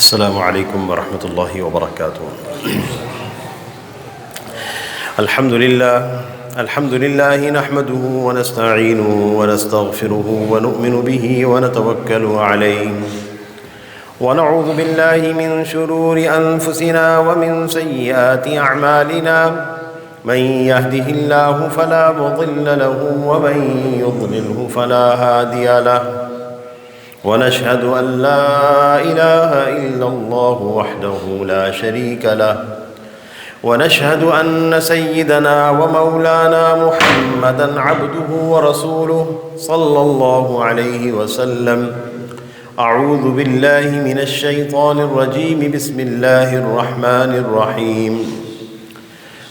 السلام علیکم ورحمۃ اللہ وبرکاتہ۔ الحمد للہ نحمده ونستعینه ونستغفره ونؤمن به ونتوکل علیہ ونعوذ باللہ من شرور انفسنا ومن سیئات اعمالنا من يهده الله فلا مضل له ومن يضلله فلا هادي له ونشهد أن لا إله إلا الله وحده لا شريك له ونشهد أن سيدنا ومولانا محمدا عبده ورسوله صلى الله عليه وسلم. أعوذ بالله من الشيطان الرجيم. بسم الله الرحمن الرحيم.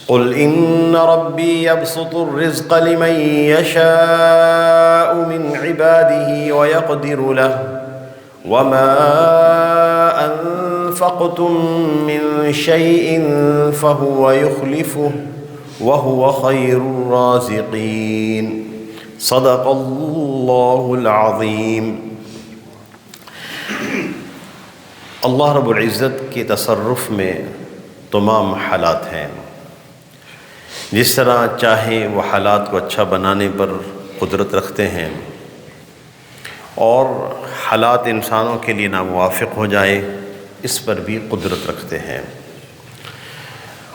قل إن ربي يبسط الرزق لمن يشاء من عباده ويقدر له وما أنفقتم من شيء فهو يخلفه وهو خير الرازقين. صدق الله العظيم. اللہ رب العزت کے تصرف میں تمام حالات ہیں. جس طرح چاہیں وہ حالات کو اچھا بنانے پر قدرت رکھتے ہیں اور حالات انسانوں کے لیے ناموافق ہو جائے اس پر بھی قدرت رکھتے ہیں.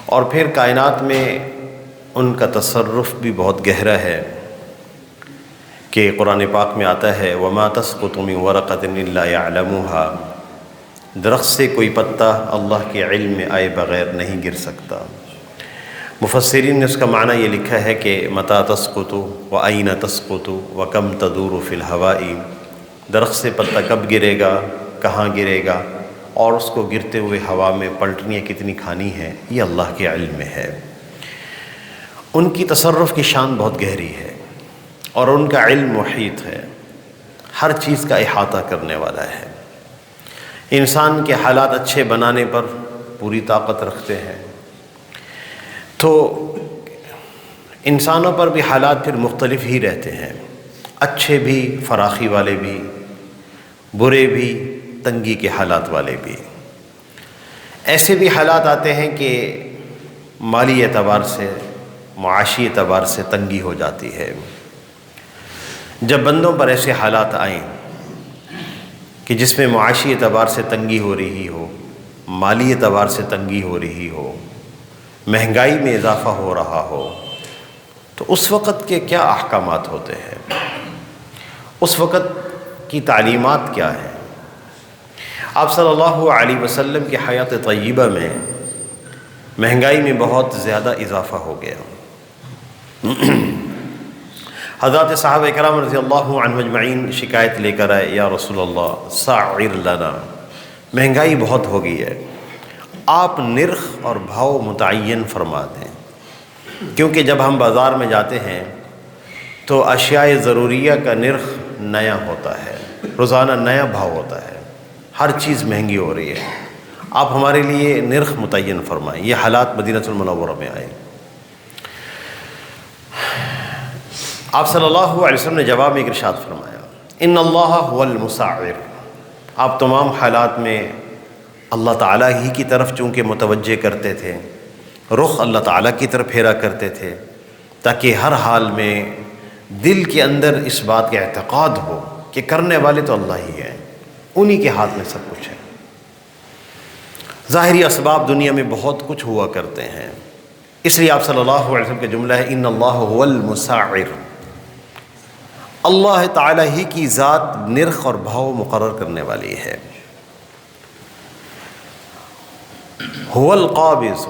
اور پھر کائنات میں ان کا تصرف بھی بہت گہرا ہے کہ قرآن پاک میں آتا ہے وَمَا تَسْقُطُ مِن وَرَقَةٍ إِلَّا يَعْلَمُهَا. درخت سے کوئی پتا اللہ کے علم میں آئے بغیر نہیں گر سکتا. مفسرین نے اس کا معنی یہ لکھا ہے کہ متى تسقط وأين تسقط وكم تدور في الهواء. درخت سے پتا کب گرے گا، کہاں گرے گا، اور اس کو گرتے ہوئے ہوا میں پلٹنیاں کتنی کھانی ہیں، یہ اللہ کے علم میں ہے. ان کی تصرف کی شان بہت گہری ہے اور ان کا علم محیط ہے، ہر چیز کا احاطہ کرنے والا ہے. انسان کے حالات اچھے بنانے پر پوری طاقت رکھتے ہیں. تو انسانوں پر بھی حالات پھر مختلف ہی رہتے ہیں، اچھے بھی، فراخی والے بھی، برے بھی، تنگی کے حالات والے بھی. ایسے بھی حالات آتے ہیں کہ مالی اعتبار سے، معاشی اعتبار سے تنگی ہو جاتی ہے. جب بندوں پر ایسے حالات آئیں کہ جس میں معاشی اعتبار سے تنگی ہو رہی ہو، مالی اعتبار سے تنگی ہو رہی ہو، مہنگائی میں اضافہ ہو رہا ہو، تو اس وقت کے کیا احکامات ہوتے ہیں، اس وقت کی تعلیمات کیا ہیں. آپ صلی اللہ علیہ وسلم کی حیات طیبہ میں مہنگائی میں بہت زیادہ اضافہ ہو گیا. حضرات صحابہ کرام رضی اللہ عنہم اجمعین شکایت لے کر آئے، یا رسول اللہ سعر لنا، مہنگائی بہت ہو گئی ہے، آپ نرخ اور بھاؤ متعین فرما دیں. کیونکہ جب ہم بازار میں جاتے ہیں تو اشیاء ضروریہ کا نرخ نیا ہوتا ہے، روزانہ نیا بھاؤ ہوتا ہے، ہر چیز مہنگی ہو رہی ہے. آپ ہمارے لیے نرخ متعین فرمائیں. یہ حالات مدینہ المنورہ میں آئے. آپ صلی اللہ علیہ وسلم نے جواب میں ایک ارشاد فرمایا، ان اللہ هو المسعر. آپ تمام حالات میں اللہ تعالیٰ ہی کی طرف چونکہ متوجہ کرتے تھے، رخ اللہ تعالیٰ کی طرف پھیرا کرتے تھے، تاکہ ہر حال میں دل کے اندر اس بات کا اعتقاد ہو کہ کرنے والے تو اللہ ہی ہیں، انہی کے ہاتھ میں سب کچھ ہے. ظاہری اسباب دنیا میں بہت کچھ ہوا کرتے ہیں، اس لیے آپ صلی اللہ علیہ وسلم کا جملہ ہے ان اللہ هو المسعر. اللہ تعالیٰ ہی کی ذات نرخ اور بھاؤ مقرر کرنے والی ہے. هو القابض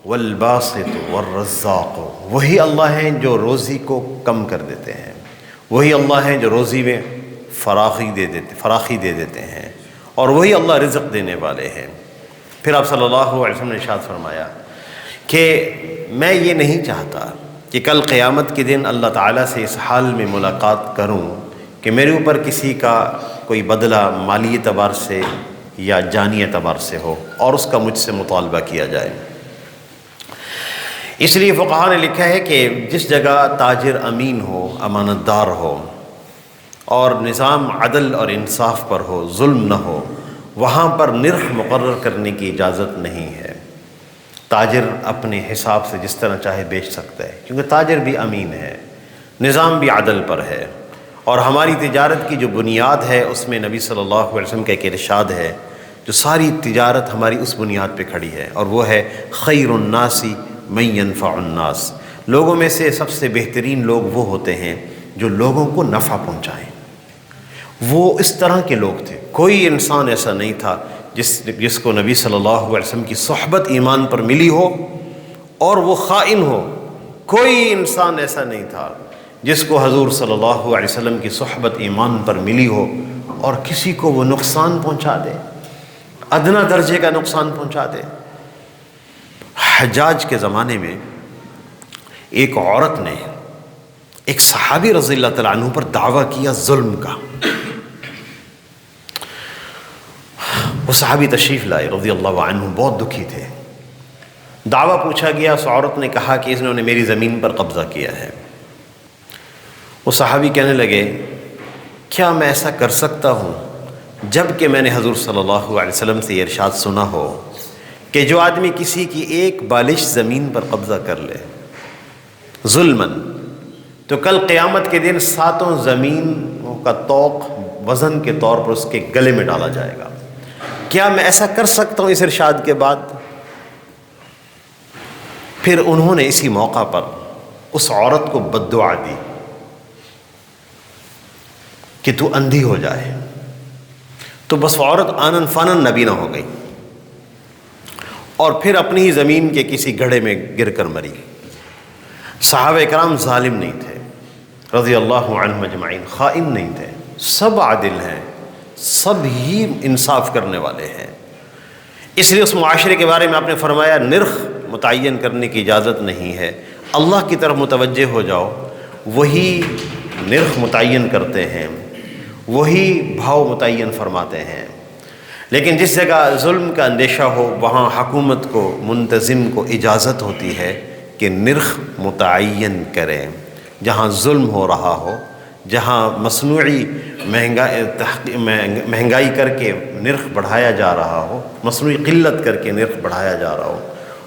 والباسط والرزاق. وہی اللہ ہیں جو روزی کو کم کر دیتے ہیں، وہی اللہ ہیں جو روزی میں فراخی دے دیتے ہیں، اور وہی اللہ رزق دینے والے ہیں. پھر آپ صلی اللہ علیہ وسلم نے ارشاد فرمایا کہ میں یہ نہیں چاہتا کہ کل قیامت کے دن اللہ تعالیٰ سے اس حال میں ملاقات کروں کہ میرے اوپر کسی کا کوئی بدلہ مالی اعتبار سے یا جانی اعتبار سے ہو اور اس کا مجھ سے مطالبہ کیا جائے. اس لیے فقہاء نے لکھا ہے کہ جس جگہ تاجر امین ہو، امانت دار ہو، اور نظام عدل اور انصاف پر ہو، ظلم نہ ہو، وہاں پر نرخ مقرر کرنے کی اجازت نہیں ہے۔ تاجر اپنے حساب سے جس طرح چاہے بیچ سکتا ہے، کیونکہ تاجر بھی امین ہے، نظام بھی عدل پر ہے، اور ہماری تجارت کی جو بنیاد ہے اس میں نبی صلی اللہ علیہ وسلم کا ایک ارشاد ہے، جو ساری تجارت ہماری اس بنیاد پہ کھڑی ہے، اور وہ ہے خیر الناس من ينفع الناس۔ لوگوں میں سے سب سے بہترین لوگ وہ ہوتے ہیں جو لوگوں کو نفع پہنچائیں۔ وہ اس طرح کے لوگ تھے، کوئی انسان ایسا نہیں تھا جس کو نبی صلی اللہ علیہ وسلم کی صحبت ایمان پر ملی ہو اور وہ خائن ہو۔ کوئی انسان ایسا نہیں تھا جس کو حضور صلی اللہ علیہ وسلم کی صحبت ایمان پر ملی ہو اور کسی کو وہ نقصان پہنچا دے، ادنا درجے کا نقصان پہنچا دے۔ حجاج کے زمانے میں ایک عورت نے ایک صحابی رضی اللہ تعالیٰ عنہ پر دعویٰ کیا ظلم کا۔ وہ صحابی تشریف لائے رضی اللہ عنہ، بہت دکھی تھے۔ دعویٰ پوچھا گیا، اس عورت نے کہا کہ انہوں نے میری زمین پر قبضہ کیا ہے۔ وہ صحابی کہنے لگے، کیا میں ایسا کر سکتا ہوں جب کہ میں نے حضور صلی اللہ علیہ وسلم سے یہ ارشاد سنا ہو کہ جو آدمی کسی کی ایک بالش زمین پر قبضہ کر لے ظلماً، تو کل قیامت کے دن 7 زمینوں کا طوق وزن کے طور پر اس کے گلے میں ڈالا جائے گا۔ کیا میں ایسا کر سکتا ہوں اس ارشاد کے بعد؟ پھر انہوں نے اسی موقع پر اس عورت کو بددعا دی کہ تو اندھی ہو جائے۔ تو بس عورت آنن فانن نبینا ہو گئی اور پھر اپنی ہی زمین کے کسی گڑھے میں گر کر مری۔ صحابہ کرام ظالم نہیں تھے رضی اللہ عنہم اجمعین، خائن نہیں تھے، سب عادل ہیں، سب ہی انصاف کرنے والے ہیں۔ اس لیے اس معاشرے کے بارے میں آپ نے فرمایا نرخ متعین کرنے کی اجازت نہیں ہے، اللہ کی طرف متوجہ ہو جاؤ، وہی نرخ متعین کرتے ہیں، وہی بھاؤ متعین فرماتے ہیں۔ لیکن جس جگہ ظلم کا اندیشہ ہو وہاں حکومت کو، منتظم کو اجازت ہوتی ہے کہ نرخ متعین کریں۔ جہاں ظلم ہو رہا ہو، جہاں مصنوعی مہنگائی کر کے نرخ بڑھایا جا رہا ہو، مصنوعی قلت کر کے نرخ بڑھایا جا رہا ہو،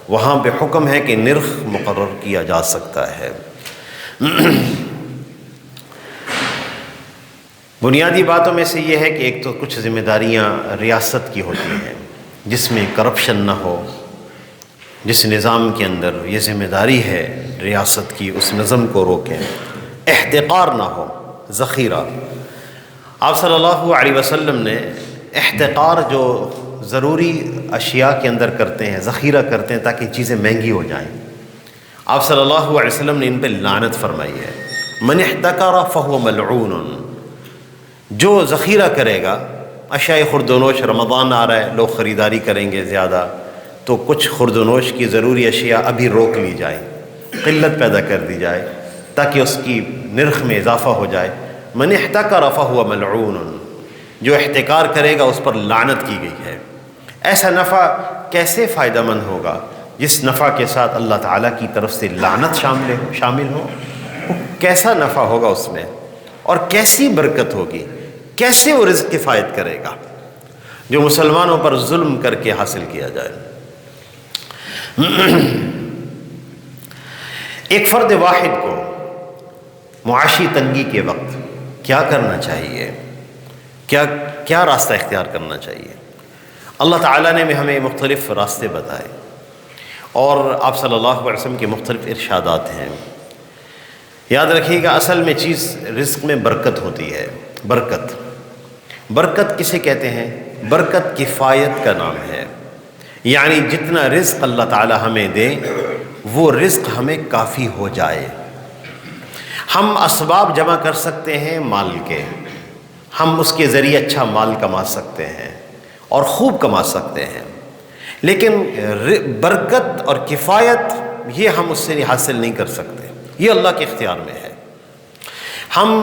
وہاں پہ حکم ہے کہ نرخ مقرر کیا جا سکتا ہے۔ بنیادی باتوں میں سے یہ ہے کہ ایک تو کچھ ذمہ داریاں ریاست کی ہوتی ہیں جس میں کرپشن نہ ہو، جس نظام کے اندر یہ ذمہ داری ہے ریاست کی اس نظم کو روکیں، احتقار نہ ہو، ذخیرہ۔ آپ صلی اللہ علیہ وسلم نے احتقار جو ضروری اشیاء کے اندر کرتے ہیں، ذخیرہ کرتے ہیں تاکہ چیزیں مہنگی ہو جائیں، آپ صلی اللہ علیہ وسلم نے ان پہ لعنت فرمائی ہے۔ من احتکر فہو ملعون، جو ذخیرہ کرے گا، اشیاء خردونوش، رمضان آ رہا ہے، لوگ خریداری کریں گے زیادہ، تو کچھ خردونوش کی ضروری اشیاء ابھی روک لی جائیں، قلت پیدا کر دی جائے تاکہ اس کی نرخ میں اضافہ ہو جائے۔ من احتکر فہو ملعون، جو احتکار کرے گا اس پر لعنت کی گئی ہے۔ ایسا نفع کیسے فائدہ مند ہوگا جس نفع کے ساتھ اللہ تعالیٰ کی طرف سے لعنت شامل ہو؟ وہ کیسا نفع ہوگا اس میں، اور کیسی برکت ہوگی، کیسے وہ رزق کفایت کرے گا جو مسلمانوں پر ظلم کر کے حاصل کیا جائے۔ ایک فرد واحد کو معاشی تنگی کے وقت کیا کرنا چاہیے، کیا راستہ اختیار کرنا چاہیے؟ اللہ تعالیٰ نے ہمیں مختلف راستے بتائے اور آپ صلی اللہ علیہ وسلم کے مختلف ارشادات ہیں۔ یاد رکھیے گا، اصل میں چیز رزق میں برکت ہوتی ہے۔ برکت کسے کہتے ہیں؟ برکت کفایت کا نام ہے، یعنی جتنا رزق اللہ تعالیٰ ہمیں دے وہ رزق ہمیں کافی ہو جائے۔ ہم اسباب جمع کر سکتے ہیں مال کے، ہم اس کے ذریعے اچھا مال کما سکتے ہیں اور خوب کما سکتے ہیں، لیکن برکت اور کفایت یہ ہم اس سے حاصل نہیں کر سکتے، یہ اللہ کے اختیار میں ہے۔ ہم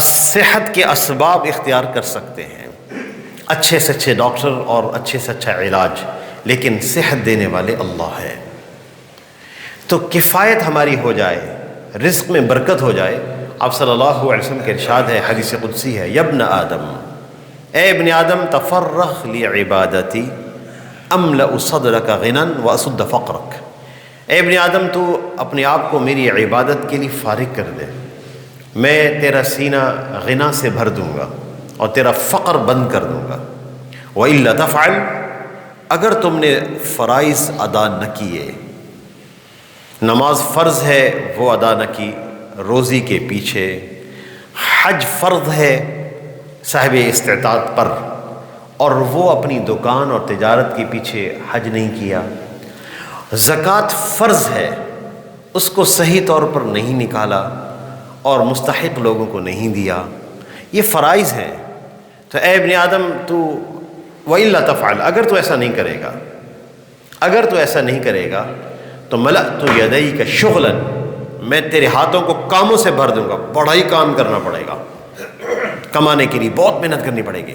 صحت کے اسباب اختیار کر سکتے ہیں، اچھے سے اچھے ڈاکٹر اور اچھے سے اچھا علاج، لیکن صحت دینے والے اللہ ہے۔ تو کفایت ہماری ہو جائے، رزق میں برکت ہو جائے۔ آپ صلی اللہ علیہ وسلم کے ارشاد ہے، حدیث قدسی ہے، یا ابن آدم اے ابن آدم تفرغ لعبادتی املأ صدرک غنا واسد فقرک، اے ابن آدم تو اپنے آپ کو میری عبادت کے لیے فارغ کر دے، میں تیرا سینہ غنا سے بھر دوں گا اور تیرا فقر بند کر دوں گا۔ وَإِلَّا تَفْعَلْ، اگر تم نے فرائض ادا نہ کیے، نماز فرض ہے وہ ادا نہ کی روزی کے پیچھے، حج فرض ہے صاحب استطاعت پر اور وہ اپنی دکان اور تجارت کے پیچھے حج نہیں کیا، زکوٰۃ فرض ہے اس کو صحیح طور پر نہیں نکالا اور مستحق لوگوں کو نہیں دیا، یہ فرائض ہیں۔ تو اے ابن آدم تو وَإِلَّا تَفْعَلْ، اگر تو ایسا نہیں کرے گا، اگر تو ایسا نہیں کرے گا تو ملأت یدیک شغلا، میں تیرے ہاتھوں کو کاموں سے بھر دوں گا، بڑا ہی کام کرنا پڑے گا، کمانے کے لیے بہت محنت کرنی پڑے گی۔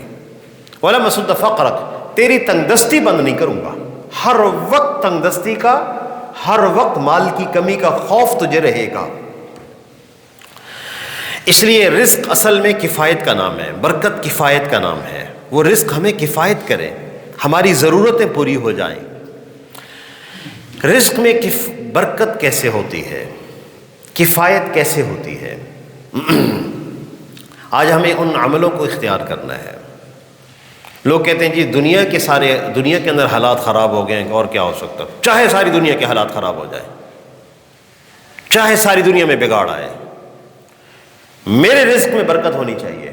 وَلَمْ أَسُدَّ فَقْرَكَ، تیری تنگ دستی بند نہیں کروں گا، ہر وقت تنگ دستی کا، ہر وقت مال کی کمی کا خوف تجھے رہے گا۔ اس لیے رزق اصل میں کفایت کا نام ہے، برکت کفایت کا نام ہے، وہ رزق ہمیں کفایت کرے، ہماری ضرورتیں پوری ہو جائیں۔ رزق میں برکت کیسے ہوتی ہے، کفایت کیسے ہوتی ہے؟ آج ہمیں ان عملوں کو اختیار کرنا ہے۔ لوگ کہتے ہیں جی دنیا کے اندر حالات خراب ہو گئے ہیں، اور کیا ہو سکتا، چاہے ساری دنیا کے حالات خراب ہو جائے، چاہے ساری دنیا میں بگاڑ آئے، میرے رزق میں برکت ہونی چاہیے،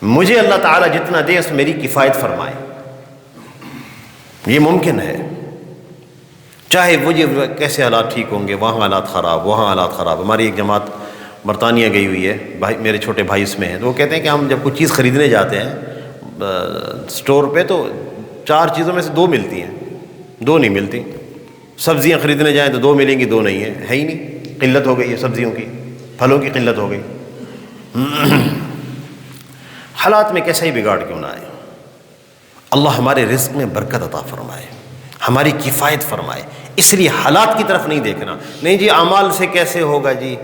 مجھے اللہ تعالیٰ جتنا دے اس میری کفایت فرمائے، یہ ممکن ہے۔ چاہے وہ کیسے حالات ٹھیک ہوں گے، وہاں حالات خراب، وہاں حالات خراب۔ ہماری ایک جماعت برطانیہ گئی ہوئی ہے، میرے چھوٹے بھائی اس میں ہیں، تو وہ کہتے ہیں کہ ہم جب کوئی چیز خریدنے جاتے ہیں اسٹور پہ تو 4 چیزوں میں سے 2 ملتی ہیں، 2 نہیں ملتی۔ سبزیاں خریدنے جائیں تو 2 ملیں گی، 2 نہیں ہیں، ہے ہی نہیں، قلت ہو گئی ہے سبزیوں کی، پھلوں کی قلت ہو گئی۔ حالات میں کیسا ہی بگاڑ کیوں نہ آئے، اللہ ہمارے رزق میں برکت عطا فرمائے، ہماری کفایت فرمائے۔ اس لیے حالات کی طرف نہیں دیکھنا، نہیں جی اعمال سے کیسے ہوگا، جی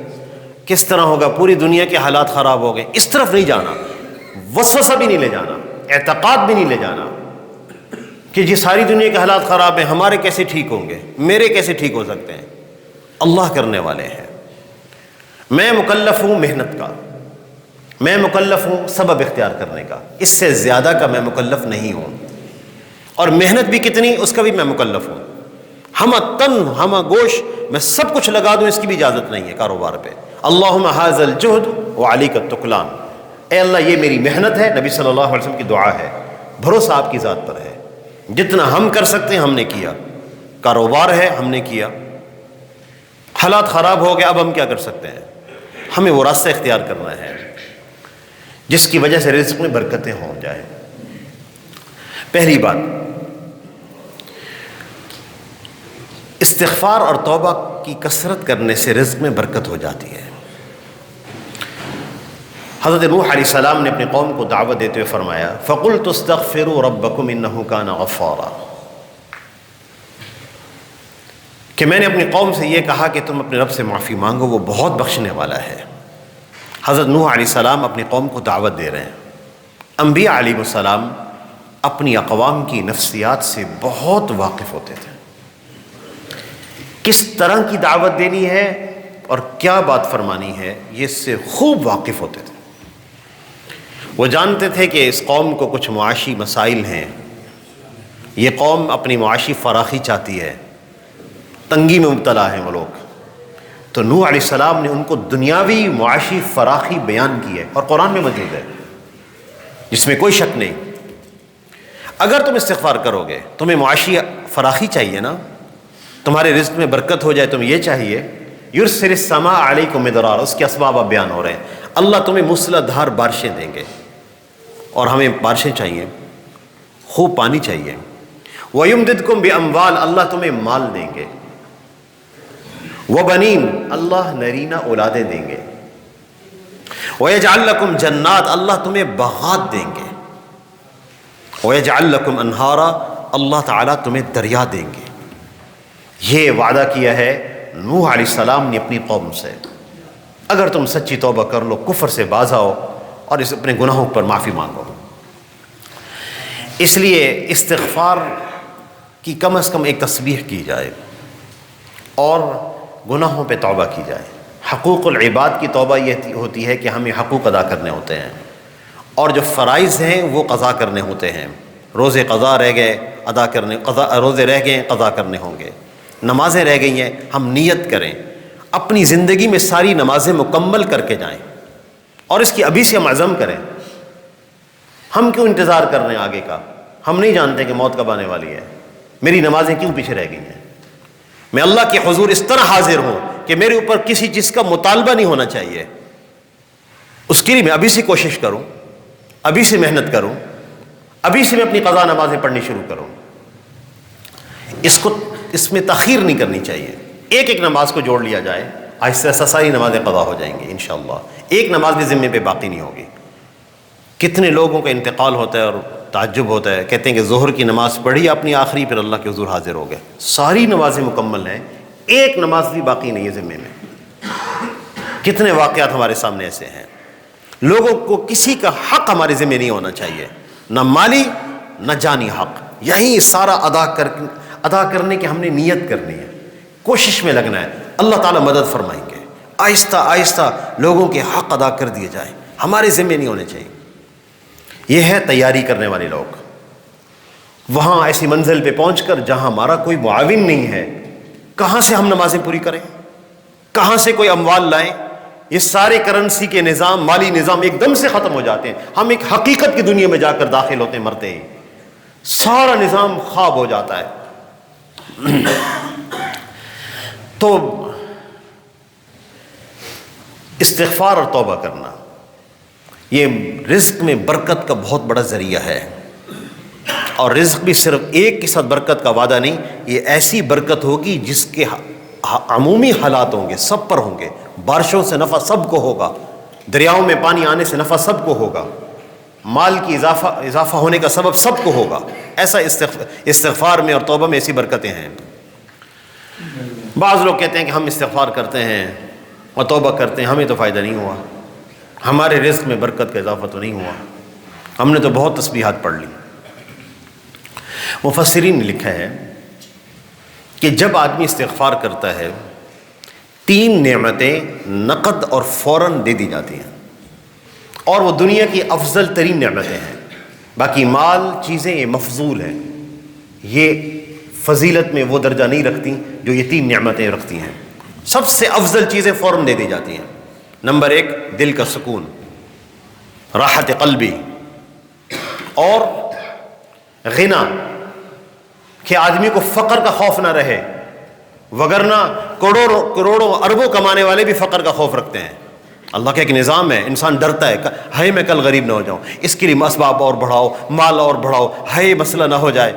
کس طرح ہوگا، پوری دنیا کے حالات خراب ہو گئے، اس طرف نہیں جانا، وسوسہ بھی نہیں لے جانا، اعتقاد بھی نہیں لے جانا کہ جی ساری دنیا کے حالات خراب ہیں، ہمارے کیسے ٹھیک ہوں گے، میرے کیسے ٹھیک ہو سکتے ہیں۔ اللہ کرنے والے ہیں، میں مکلف ہوں محنت کا، میں مکلف ہوں سبب اختیار کرنے کا، اس سے زیادہ کا میں مکلف نہیں ہوں، اور محنت بھی کتنی اس کا بھی میں مکلف ہوں۔ ہمہ تن ہمہ گوش میں سب کچھ لگا دوں، اس کی بھی اجازت نہیں ہے کاروبار پہ۔ اللہم ھذا الجہد وعلیک التکلان، اے اللہ یہ میری محنت ہے، نبی صلی اللہ علیہ وسلم کی دعا ہے، بھروسہ آپ کی ذات پر ہے، جتنا ہم کر سکتے ہیں ہم نے کیا، کاروبار ہے ہم نے کیا، حالات خراب ہو گئے اب ہم کیا کر سکتے ہیں، ہمیں وہ راستہ اختیار کرنا ہے جس کی وجہ سے رزق میں برکتیں ہوں جائیں۔ پہلی بات، استغفار اور توبہ کی کثرت کرنے سے رزق میں برکت ہو جاتی ہے۔ حضرت نوح علیہ السلام نے اپنی قوم کو دعوت دیتے ہوئے فرمایا فَقُلْتُ اسْتَغْفِرُوا رَبَّكُمْ إِنَّهُ كَانَ غَفَّارًا، کہ میں نے اپنی قوم سے یہ کہا کہ تم اپنے رب سے معافی مانگو، وہ بہت بخشنے والا ہے۔ حضرت نوح علیہ السلام اپنی قوم کو دعوت دے رہے ہیں۔ انبیاء علیہ السلام اپنی اقوام کی نفسیات سے بہت واقف ہوتے تھے، کس طرح کی دعوت دینی ہے اور کیا بات فرمانی ہے یہ اس سے خوب واقف ہوتے تھے۔ وہ جانتے تھے کہ اس قوم کو کچھ معاشی مسائل ہیں، یہ قوم اپنی معاشی فراخی چاہتی ہے، تنگی میں مبتلا ہیں وہ لوگ، تو نوح علیہ السلام نے ان کو دنیاوی معاشی فراخی بیان کی ہے، اور قرآن میں موجود ہے جس میں کوئی شک نہیں۔ اگر تم استغفار کرو گے، تمہیں معاشی فراخی چاہیے نا، تمہارے رزق میں برکت ہو جائے، تمہیں یہ چاہیے، یرسل السماء علیکم مدرارا، اس کے اسباب اب بیان ہو رہے ہیں۔ اللہ تمہیں موسلا دھار بارشیں دیں گے، اور ہمیں بارشیں چاہیے، خوب پانی چاہیے۔ وَيُمْدِدْكُمْ بِأَمْوَالٍ، اللہ تمہیں مال دیں گے۔ وَبَنِينَ، اللہ نرینہ اولادیں دیں گے۔ وَيَجْعَلْ لَكُمْ جَنَّاتٍ، اللہ تمہیں باغات دیں گے۔ وَيَجْعَلْ لَكُمْ أَنْهَارًا، اللہ تعالیٰ تمہیں دریا دیں گے۔ یہ وعدہ کیا ہے نوح علیہ السلام نے اپنی قوم سے، اگر تم سچی توبہ کر لو، کفر سے باز آؤ اور اس اپنے گناہوں پر معافی مانگو۔ اس لیے استغفار کی کم از کم ایک تسبیح کی جائے اور گناہوں پہ توبہ کی جائے۔ حقوق العباد کی توبہ یہ ہوتی ہے کہ ہمیں حقوق ادا کرنے ہوتے ہیں، اور جو فرائض ہیں وہ قضا کرنے ہوتے ہیں۔ روزے قضا رہ گئے ادا کرنے، روزے رہ گئے قضا کرنے ہوں گے، نمازیں رہ گئی ہیں، ہم نیت کریں، اپنی زندگی میں ساری نمازیں مکمل کر کے جائیں، اور اس کی ابھی سے ہم عزم کریں۔ ہم کیوں انتظار کر رہے ہیں آگے کا؟ ہم نہیں جانتے کہ موت کب آنے والی ہے۔ میری نمازیں کیوں پیچھے رہ گئی ہیں؟ میں اللہ کے حضور اس طرح حاضر ہوں کہ میرے اوپر کسی چیز کا مطالبہ نہیں ہونا چاہیے، اس کے لیے میں ابھی سے کوشش کروں، ابھی سے محنت کروں، ابھی سے میں اپنی قضا نمازیں پڑھنی شروع کروں۔ اس میں تاخیر نہیں کرنی چاہیے۔ ایک ایک نماز کو جوڑ لیا جائے، آہستہ آہستہ ساری نمازیں قضا ہو جائیں گی انشاءاللہ، ایک نماز بھی ذمے پہ باقی نہیں ہوگی۔ کتنے لوگوں کا انتقال ہوتا ہے اور تعجب ہوتا ہے، کہتے ہیں کہ ظہر کی نماز پڑھی اپنی آخری، پھر اللہ کے حضور حاضر ہو گئے، ساری نمازیں مکمل ہیں، ایک نماز بھی باقی نہیں ہے ذمے میں۔ کتنے واقعات ہمارے سامنے ایسے ہیں۔ لوگوں کو کسی کا حق ہمارے ذمے نہیں ہونا چاہیے، نہ مالی نہ جانی حق، یہی سارا ادا کرنے کی ہم نے نیت کرنی ہے، کوشش میں لگنا ہے، اللہ تعالیٰ مدد فرمائیں گے۔ آہستہ آہستہ لوگوں کے حق ادا کر دیے جائیں، ہمارے ذمے نہیں ہونے چاہیے۔ یہ ہے تیاری کرنے والے لوگ۔ وہاں ایسی منزل پہ پہنچ کر جہاں ہمارا کوئی معاون نہیں ہے، کہاں سے ہم نمازیں پوری کریں؟ کہاں سے کوئی اموال لائیں؟ یہ سارے کرنسی کے نظام، مالی نظام ایک دم سے ختم ہو جاتے ہیں۔ ہم ایک حقیقت کی دنیا میں جا کر داخل ہوتے ہیں، مرتے ہی سارا نظام خواب ہو جاتا ہے۔ تو استغفار اور توبہ کرنا یہ رزق میں برکت کا بہت بڑا ذریعہ ہے، اور رزق بھی صرف ایک کے ساتھ برکت کا وعدہ نہیں، یہ ایسی برکت ہوگی جس کے عمومی حالات ہوں گے، سب پر ہوں گے۔ بارشوں سے نفع سب کو ہوگا، دریاؤں میں پانی آنے سے نفع سب کو ہوگا، مال کی اضافہ ہونے کا سبب سب کو ہوگا۔ ایسا استغفار میں اور توبہ میں ایسی برکتیں ہیں۔ بعض لوگ کہتے ہیں کہ ہم استغفار کرتے ہیں اور توبہ کرتے ہیں، ہمیں تو فائدہ نہیں ہوا، ہمارے رزق میں برکت کا اضافہ تو نہیں ہوا، ہم نے تو بہت تسبیحات پڑھ لی۔ مفسرین نے لکھا ہے کہ جب آدمی استغفار کرتا ہے، 3 نعمتیں نقد اور فوراً دے دی جاتی ہیں، اور وہ دنیا کی افضل ترین نعمتیں ہیں۔ باقی مال چیزیں یہ مفضول ہیں، یہ فضیلت میں وہ درجہ نہیں رکھتی جو یہ 3 نعمتیں رکھتی ہیں۔ سب سے افضل چیزیں فوراً دے دی جاتی ہیں۔ نمبر 1 دل کا سکون، راحت قلبی، اور غنا، کہ آدمی کو فقر کا خوف نہ رہے، وگرنہ کروڑوں اربوں کمانے والے بھی فقر کا خوف رکھتے ہیں۔ اللہ کا ایک نظام ہے، انسان ڈرتا ہے، ہائے میں کل غریب نہ ہو جاؤں، اس کے لیے اسباب اور بڑھاؤ، مال اور بڑھاؤ، ہائے مسئلہ نہ ہو جائے۔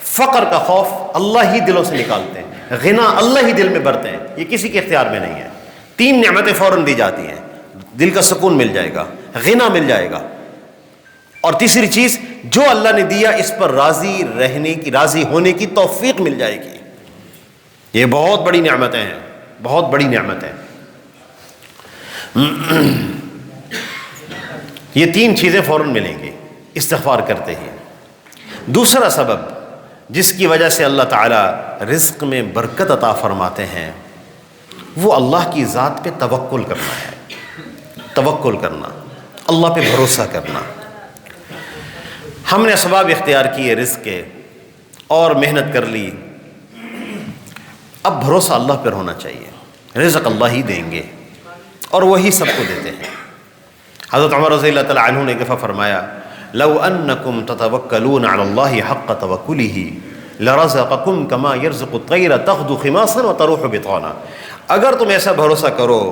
فقر کا خوف اللہ ہی دلوں سے نکالتے ہیں، غنا اللہ ہی دل میں بھرتے ہیں، یہ کسی کے اختیار میں نہیں ہے۔ 3 نعمتیں فوراً دی جاتی ہیں، دل کا سکون مل جائے گا، غنا مل جائے گا، اور تیسری چیز جو اللہ نے دیا اس پر راضی ہونے کی توفیق مل جائے گی۔ یہ بہت بڑی نعمتیں ہیں، بہت بڑی نعمتیں۔ یہ 3 چیزیں فوراً ملیں گی استغفار کرتے ہی۔ دوسرا سبب جس کی وجہ سے اللہ تعالیٰ رزق میں برکت عطا فرماتے ہیں، وہ اللہ کی ذات پہ توکل کرنا ہے۔ توکل کرنا، اللہ پہ بھروسہ کرنا۔ ہم نے اسباب اختیار کیے رزق کے اور محنت کر لی، اب بھروسہ اللہ پر ہونا چاہیے، رزق اللہ ہی دیں گے اور وہی سب کو دیتے ہیں۔ حضرت عمر رضی اللہ تعالیٰ عنہ نے ایک دفعہ فرمایا، لو انکم تتوکلون علی اللہ حق توکلہ لرزقکم کما یرزق الطیر تغدو خماصا وتروح بطانا۔ اگر تم ایسا بھروسہ کرو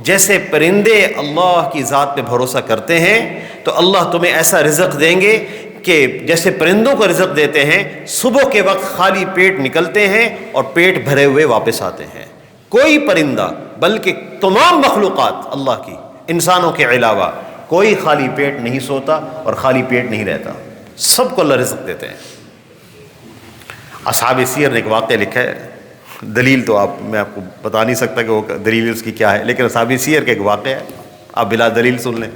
جیسے پرندے اللہ کی ذات پہ بھروسہ کرتے ہیں، تو اللہ تمہیں ایسا رزق دیں گے کہ جیسے پرندوں کو رزق دیتے ہیں، صبح کے وقت خالی پیٹ نکلتے ہیں اور پیٹ بھرے ہوئے واپس آتے ہیں۔ کوئی پرندہ بلکہ تمام مخلوقات اللہ کی، انسانوں کے علاوہ کوئی خالی پیٹ نہیں سوتا اور خالی پیٹ نہیں رہتا، سب کو اللہ رزق دیتے ہیں۔ اصحاب سیر نے ایک واقعہ لکھا ہے، دلیل تو میں آپ کو بتا نہیں سکتا کہ وہ دلیل اس کی کیا ہے، لیکن اصحاب سیر کا ایک واقعہ ہے، آپ بلا دلیل سن لیں۔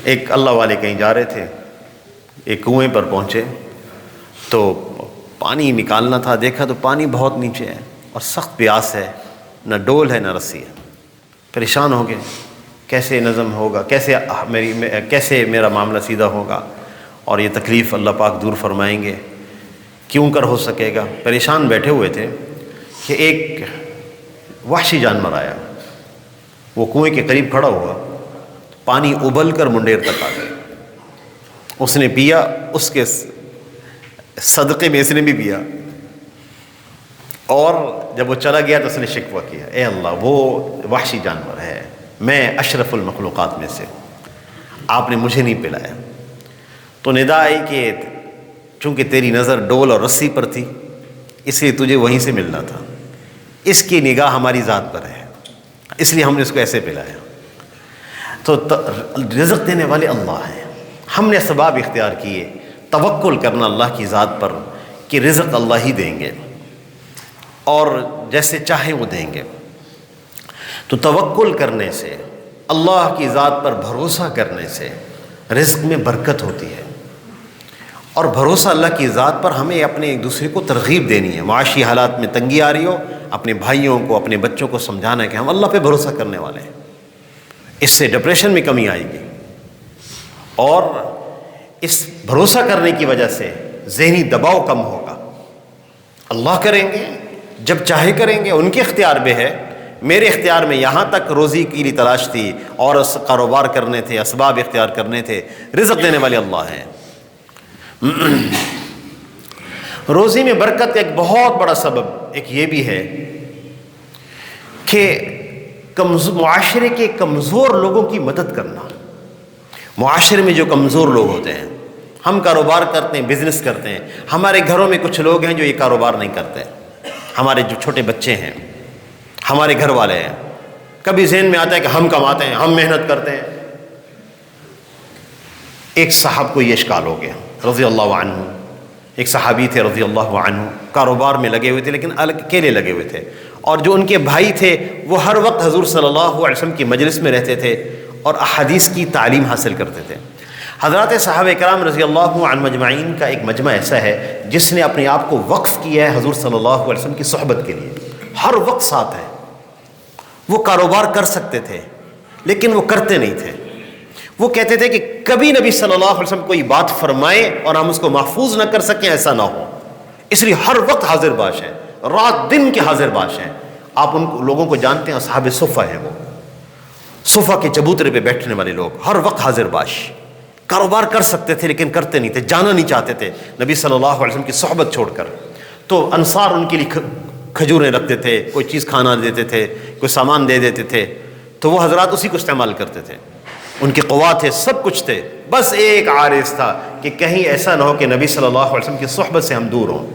ایک اللہ والے کہیں جا رہے تھے، ایک کنویں پر پہنچے تو پانی نکالنا تھا، دیکھا تو پانی بہت نیچے ہے اور سخت پیاس ہے، نہ ڈول ہے نہ رسی ہے۔ پریشان ہو گئے، کیسے نظم ہوگا، کیسے میرا معاملہ سیدھا ہوگا، اور یہ تکلیف اللہ پاک دور فرمائیں گے، کیوں کر ہو سکے گا۔ پریشان بیٹھے ہوئے تھے کہ ایک وحشی جانور آیا، وہ کنویں کے قریب کھڑا ہوا، پانی ابل کر منڈیر تک آ گیا۔ اس نے پیا، اس کے صدقے میں اس نے بھی پیا، اور جب وہ چلا گیا تو اس نے شکوہ کیا، اے اللہ وہ وحشی جانور ہے، میں اشرف المخلوقات میں سے، آپ نے مجھے نہیں پلایا۔ تو ندا آئی کہ چونکہ تیری نظر ڈول اور رسی پر تھی اس لیے تجھے وہیں سے ملنا تھا، اس کی نگاہ ہماری ذات پر ہے اس لیے ہم نے اس کو ایسے پلایا۔ تو رزق دینے والے اللہ ہیں، ہم نے اسباب اختیار کیے، توکل کرنا اللہ کی ذات پر کہ رزق اللہ ہی دیں گے اور جیسے چاہیں وہ دیں گے۔ تو توکل کرنے سے، اللہ کی ذات پر بھروسہ کرنے سے رزق میں برکت ہوتی ہے، اور بھروسہ اللہ کی ذات پر ہمیں اپنے ایک دوسرے کو ترغیب دینی ہے۔ معاشی حالات میں تنگی آ رہی ہو، اپنے بھائیوں کو، اپنے بچوں کو سمجھانا ہے کہ ہم اللہ پہ بھروسہ کرنے والے ہیں، اس سے ڈپریشن میں کمی آئے گی، اور اس بھروسہ کرنے کی وجہ سے ذہنی دباؤ کم ہوگا۔ اللہ کریں گے، جب چاہے کریں گے، ان کے اختیار میں ہے، میرے اختیار میں یہاں تک روزی کے لیے تلاش تھی اور کاروبار کرنے تھے، اسباب اختیار کرنے تھے، رزق دینے والے اللہ ہیں۔ روزی میں برکت کا ایک بہت بڑا سبب ایک یہ بھی ہے کہ معاشرے کے کمزور لوگوں کی مدد کرنا۔ معاشرے میں جو کمزور لوگ ہوتے ہیں، ہم کاروبار کرتے ہیں، بزنس کرتے ہیں، ہمارے گھروں میں کچھ لوگ ہیں جو یہ کاروبار نہیں کرتے، ہمارے جو چھوٹے بچے ہیں، ہمارے گھر والے ہیں، کبھی ذہن میں آتا ہے کہ ہم کماتے ہیں، ہم محنت کرتے ہیں۔ ایک صاحب کو یہ اشکال ہو گیا رضی اللہ عنہ، ایک صحابی تھے رضی اللہ عنہ، کاروبار میں لگے ہوئے تھے لیکن اکیلے لگے ہوئے تھے، اور جو ان کے بھائی تھے وہ ہر وقت حضور صلی اللہ علیہ وسلم کی مجلس میں رہتے تھے اور احادیث کی تعلیم حاصل کرتے تھے۔ حضرات صحابہ کرام رضی اللہ عنہ مجمعین کا ایک مجمع ایسا ہے جس نے اپنے آپ کو وقف کیا ہے حضور صلی اللہ علیہ وسلم کی صحبت کے لیے، ہر وقت ساتھ ہے۔ وہ کاروبار کر سکتے تھے لیکن وہ کرتے نہیں تھے، وہ کہتے تھے کہ کبھی نبی صلی اللہ علیہ وسلم کوئی بات فرمائے اور ہم اس کو محفوظ نہ کر سکیں، ایسا نہ ہو، اس لیے ہر وقت حاضر باش ہے، رات دن کے حاضر باش ہیں۔ آپ ان لوگوں کو جانتے ہیں، اصحاب صفہ ہیں، وہ صفہ کے چبوترے پہ بیٹھنے والے لوگ، ہر وقت حاضر باش، کاروبار کر سکتے تھے لیکن کرتے نہیں تھے، جانا نہیں چاہتے تھے نبی صلی اللہ علیہ وسلم کی صحبت چھوڑ کر۔ تو انصار ان کے لیے کھجوریں رکھتے تھے، کوئی چیز کھانا دیتے تھے، کوئی سامان دے دیتے تھے، تو وہ حضرات اسی کو استعمال کرتے تھے، ان کے قوات تھے، سب کچھ تھے، بس ایک عارض تھا کہ کہیں ایسا نہ ہو کہ نبی صلی اللہ علیہ وسلم کی صحبت سے ہم دور ہوں،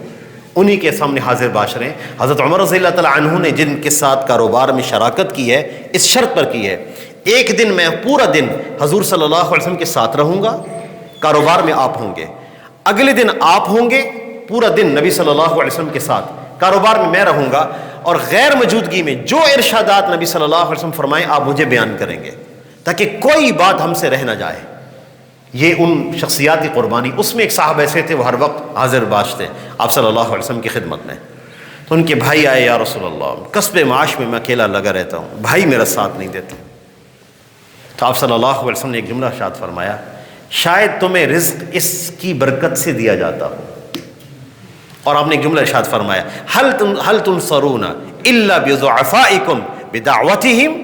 انہی کے سامنے حاضر باش رہیں۔ حضرت عمر رضی اللہ تعالیٰ عنہ نے جن کے ساتھ کاروبار میں شراکت کی ہے، اس شرط پر کی ہے، ایک دن میں پورا دن حضور صلی اللہ علیہ وسلم کے ساتھ رہوں گا، کاروبار میں آپ ہوں گے، اگلے دن آپ ہوں گے، پورا دن نبی صلی اللہ علیہ وسلم کے ساتھ، کاروبار میں میں رہوں گا، اور غیر موجودگی میں جو ارشادات نبی صلی اللہ علیہ وسلم فرمائیں آپ مجھے بیان کریں گے، تاکہ کوئی بات ہم سے رہ نہ جائے۔ یہ ان شخصیاتی قربانی، اس میں ایک صاحب ایسے تھے وہ ہر وقت حاضر باش تھے آپ صلی اللہ علیہ وسلم کی خدمت میں۔ تو ان کے بھائی آئے، یا رسول اللہ، کسب معاش میں اکیلا لگا رہتا ہوں، بھائی میرا ساتھ نہیں دیتے۔ تو آپ صلی اللہ علیہ وسلم نے ایک جملہ ارشاد فرمایا، شاید تمہیں رزق اس کی برکت سے دیا جاتا ہو، اور آپ نے ایک جملہ ارشاد فرمایا، هل تنصرون الا بضعفائکم بدعوتہم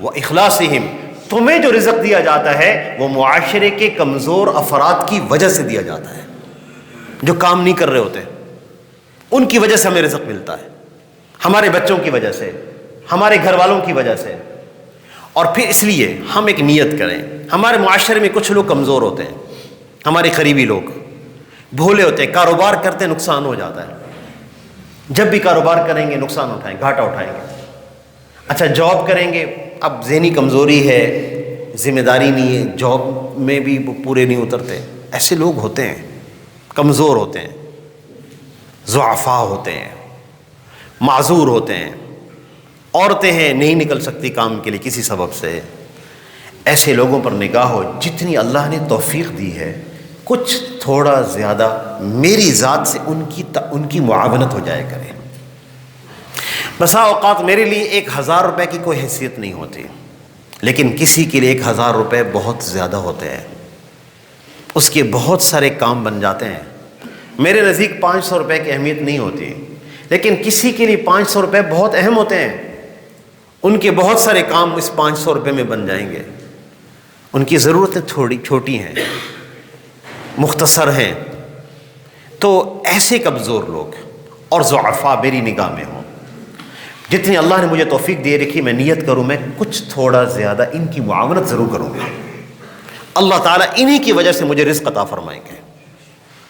واخلاصہم، تمہیں جو رزق دیا جاتا ہے وہ معاشرے کے کمزور افراد کی وجہ سے دیا جاتا ہے، جو کام نہیں کر رہے ہوتے، ان کی وجہ سے ہمیں رزق ملتا ہے، ہمارے بچوں کی وجہ سے، ہمارے گھر والوں کی وجہ سے۔ اور پھر اس لیے ہم ایک نیت کریں، ہمارے معاشرے میں کچھ لوگ کمزور ہوتے ہیں، ہمارے قریبی لوگ بھولے ہوتے ہیں، کاروبار کرتے نقصان ہو جاتا ہے، جب بھی کاروبار کریں گے نقصان اٹھائیں گے، گھاٹا اٹھائیں گے۔ اچھا جاب کریں گے، اب ذہنی کمزوری ہے، ذمہ داری نہیں ہے، جاب میں بھی پورے نہیں اترتے، ایسے لوگ ہوتے ہیں، کمزور ہوتے ہیں، ضعفاء ہوتے ہیں، معذور ہوتے ہیں، عورتیں ہیں نہیں نکل سکتی کام کے لیے کسی سبب سے، ایسے لوگوں پر نگاہ ہو، جتنی اللہ نے توفیق دی ہے کچھ تھوڑا زیادہ میری ذات سے ان کی معاونت ہو جائے کرے۔ بسا اوقات میرے لیے 1000 روپے کی کوئی حیثیت نہیں ہوتی، لیکن کسی کے لیے 1000 روپے بہت زیادہ ہوتے ہیں، اس کے بہت سارے کام بن جاتے ہیں۔ میرے نزدیک 500 روپے کی اہمیت نہیں ہوتی، لیکن کسی کے لیے 500 روپے بہت اہم ہوتے ہیں، ان کے بہت سارے کام اس 500 روپے میں بن جائیں گے۔ ان کی ضرورتیں تھوڑی چھوٹی ہیں، مختصر ہیں، تو ایسے کمزور لوگ اور ضعفاء میری نگاہ میں ہوں، جتنی اللہ نے مجھے توفیق دے رکھی، میں نیت کروں میں کچھ تھوڑا زیادہ ان کی معاونت ضرور کروں گا، اللہ تعالیٰ انہی کی وجہ سے مجھے رزق عطا فرمائیں گے۔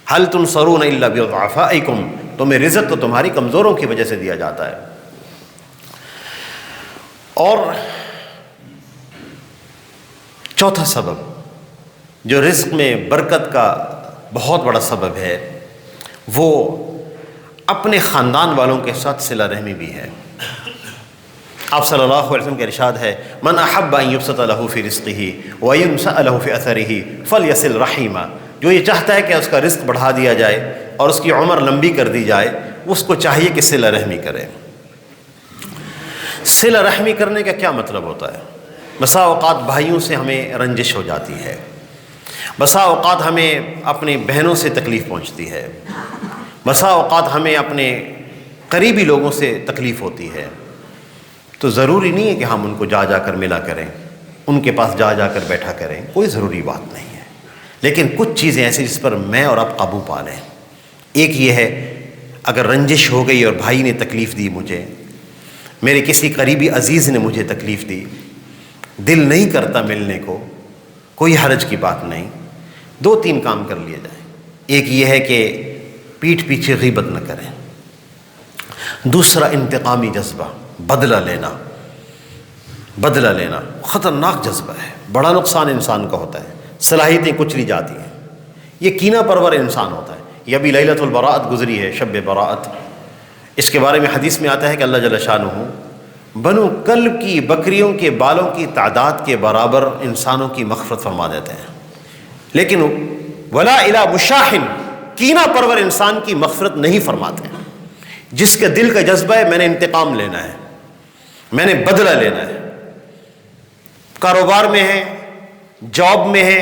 هل تنصرون الا بضعفائکم، تمہیں رزق تو تمہاری کمزوروں کی وجہ سے دیا جاتا ہے۔ اور چوتھا سبب جو رزق میں برکت کا بہت بڑا سبب ہے، وہ اپنے خاندان والوں کے ساتھ صلہ رحمی بھی ہے۔ آپ صلی اللہ علیہ وسلم کا ارشاد ہے، من احب ان یبسط له فی رزقہ وینسأ له فی اثرہ فلیصل رحیمہ، جو یہ چاہتا ہے کہ اس کا رزق بڑھا دیا جائے اور اس کی عمر لمبی کر دی جائے، اس کو چاہیے کہ صلہ رحمی کرے۔ صلہ رحمی کرنے کا کیا مطلب ہوتا ہے؟ بسا اوقات بھائیوں سے ہمیں رنجش ہو جاتی ہے، بسا اوقات ہمیں اپنے بہنوں سے تکلیف پہنچتی ہے، بسا اوقات ہمیں اپنے قریبی لوگوں سے تکلیف ہوتی ہے، تو ضروری نہیں ہے کہ ہم ان کو جا کر ملا کریں، ان کے پاس جا کر بیٹھا کریں، کوئی ضروری بات نہیں ہے، لیکن کچھ چیزیں ایسی جس پر میں اور آپ قابو پا لیں۔ ایک یہ ہے، اگر رنجش ہو گئی اور بھائی نے تکلیف دی مجھے، میرے کسی قریبی عزیز نے مجھے تکلیف دی، دل نہیں کرتا ملنے کو، کوئی حرج کی بات نہیں، 2-3 کام کر لیے جائیں۔ ایک یہ ہے کہ پیٹھ پیچھے غیبت نہ کریں، دوسرا انتقامی جذبہ، بدلہ لینا خطرناک جذبہ ہے، بڑا نقصان انسان کا ہوتا ہے، صلاحیتیں کچلی جاتی ہیں، یہ کینہ پرور انسان ہوتا ہے۔ یہ ابھی لیلۃ البراءت گزری ہے، شب براءت، اس کے بارے میں حدیث میں آتا ہے کہ اللہ جل شانہ بنو کلب کی بکریوں کے بالوں کی تعداد کے برابر انسانوں کی مغفرت فرما دیتے ہیں، لیکن ولا الی مشاحن، کینہ پرور انسان کی مغفرت نہیں فرماتے ہیں۔ جس کے دل کا جذبہ ہے میں نے انتقام لینا ہے، میں نے بدلہ لینا ہے، کاروبار میں ہے، جاب میں ہے،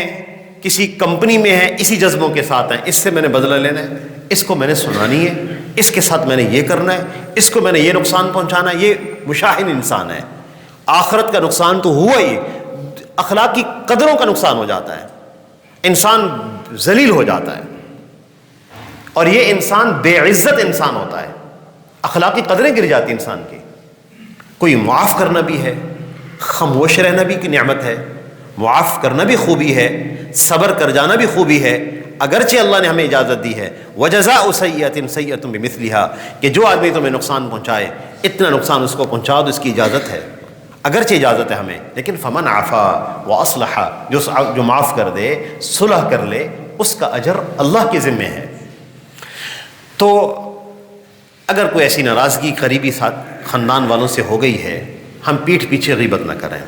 کسی کمپنی میں ہے، اسی جذبوں کے ساتھ ہیں، اس سے میں نے بدلہ لینا ہے، اس کو میں نے سنانی ہے، اس کے ساتھ میں نے یہ کرنا ہے، اس کو میں نے یہ نقصان پہنچانا ہے، یہ مشاحن انسان ہے۔ آخرت کا نقصان تو ہوا ہی، اخلاقی قدروں کا نقصان ہو جاتا ہے، انسان ذلیل ہو جاتا ہے، اور یہ انسان بے عزت انسان ہوتا ہے، اخلاقی قدریں گر جاتی انسان کی۔ کوئی معاف کرنا بھی ہے، خاموش رہنا بھی کی نعمت ہے، معاف کرنا بھی خوبی ہے، صبر کر جانا بھی خوبی ہے، اگرچہ اللہ نے ہمیں اجازت دی ہے وَجَزَاءُ سَيِّئَةٍ سَيِّئَةٌ بِمِثْلِهَا، کہ جو آدمی تمہیں نقصان پہنچائے اتنا نقصان اس کو پہنچا دو، اس کی اجازت ہے، اگرچہ اجازت ہے ہمیں، لیکن فَمَنْ عَفَا وَأَصْلَحَ، جو معاف کر دے، صلح کر لے، اس کا اجر اللہ کے ذمہ ہے۔ تو اگر کوئی ایسی ناراضگی قریبی خاندان والوں سے ہو گئی ہے، ہم پیٹھ پیچھے غیبت نہ کریں،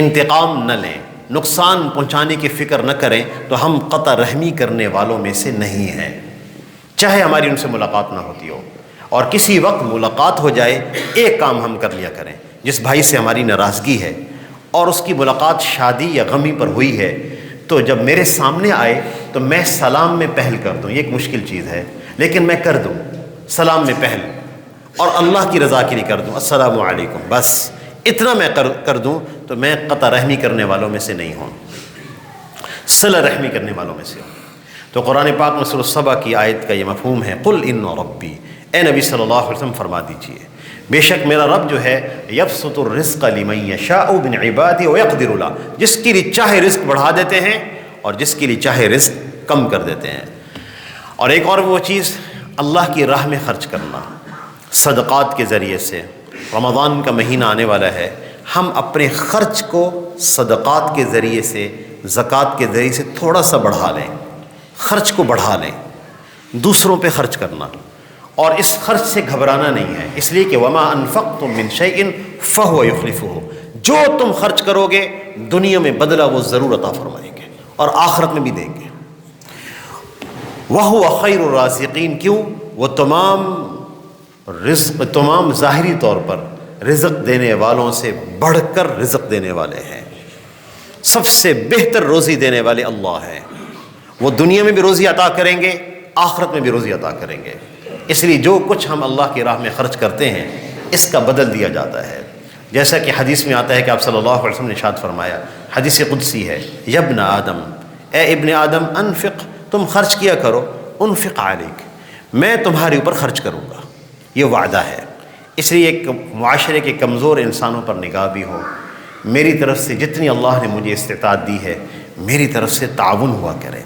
انتقام نہ لیں، نقصان پہنچانے کی فکر نہ کریں، تو ہم قطع رحمی کرنے والوں میں سے نہیں ہیں، چاہے ہماری ان سے ملاقات نہ ہوتی ہو، اور کسی وقت ملاقات ہو جائے، ایک کام ہم کر لیا کریں۔ جس بھائی سے ہماری ناراضگی ہے اور اس کی ملاقات شادی یا غمی پر ہوئی ہے، تو جب میرے سامنے آئے تو میں سلام میں پہل کر دوں، یہ ایک مشکل چیز ہے، لیکن میں کر دوں سلام میں پہل، اور اللہ کی رضا کے لیے کر دوں السلام علیکم، بس اتنا میں کر دوں، تو میں قطع رحمی کرنے والوں میں سے نہیں ہوں، صلہ رحمی کرنے والوں میں سے ہوں۔ تو قرآن پاک میں سورۃ سبا کی آیت کا یہ مفہوم ہے، قل ان ربی، اے نبی صلی اللہ علیہ وسلم فرما دیجئے، بے شک میرا رب جو ہے یبسط الرزق لمن یشاء من عبادہ ویقدر له، جس کے لیے چاہے رزق بڑھا دیتے ہیں اور جس کے لیے چاہے رزق کم کر دیتے ہیں۔ اور ایک اور وہ چیز، اللہ کی راہ میں خرچ کرنا، صدقات کے ذریعے سے۔ رمضان کا مہینہ آنے والا ہے، ہم اپنے خرچ کو صدقات کے ذریعے سے، زکوٰۃ کے ذریعے سے تھوڑا سا بڑھا لیں، خرچ کو بڑھا لیں، دوسروں پہ خرچ کرنا، اور اس خرچ سے گھبرانا نہیں ہے، اس لیے کہ وما انفقتم من شیء فهو یخلفہ، جو تم خرچ کرو گے دنیا میں بدلہ وہ ضرور عطا فرمائیں گے اور آخرت میں بھی دیں گے۔ وَهُوَ خَيْرُ الرَّازِقِينَ، کیوں؟ وہ تمام ظاہری طور پر رزق دینے والوں سے بڑھ کر رزق دینے والے ہیں، سب سے بہتر روزی دینے والے اللہ ہیں۔ وہ دنیا میں بھی روزی عطا کریں گے، آخرت میں بھی روزی عطا کریں گے۔ اس لیے جو کچھ ہم اللہ کی راہ میں خرچ کرتے ہیں اس کا بدل دیا جاتا ہے، جیسا کہ حدیث میں آتا ہے کہ آپ صلی اللہ علیہ وسلم نے ارشاد فرمایا، حدیث قدسی ہے، یا ابن آدم، اے ابن آدم، انفق، تم خرچ کیا کرو، انفق علیک، میں تمہارے اوپر خرچ کروں گا، یہ وعدہ ہے۔ اس لیے ایک معاشرے کے کمزور انسانوں پر نگاہ بھی ہو، میری طرف سے جتنی اللہ نے مجھے استطاعت دی ہے میری طرف سے تعاون ہوا کرے۔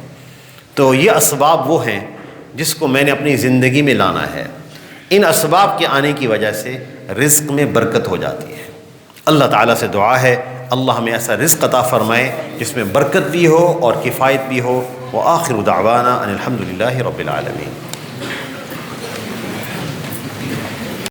تو یہ اسباب وہ ہیں جس کو میں نے اپنی زندگی میں لانا ہے، ان اسباب کے آنے کی وجہ سے رزق میں برکت ہو جاتی ہے۔ اللہ تعالیٰ سے دعا ہے اللہ ہمیں ایسا رزق عطا فرمائے جس میں برکت بھی ہو اور کفایت بھی ہو۔ وآخر دعوانا ان الحمد للہ رب العالمین۔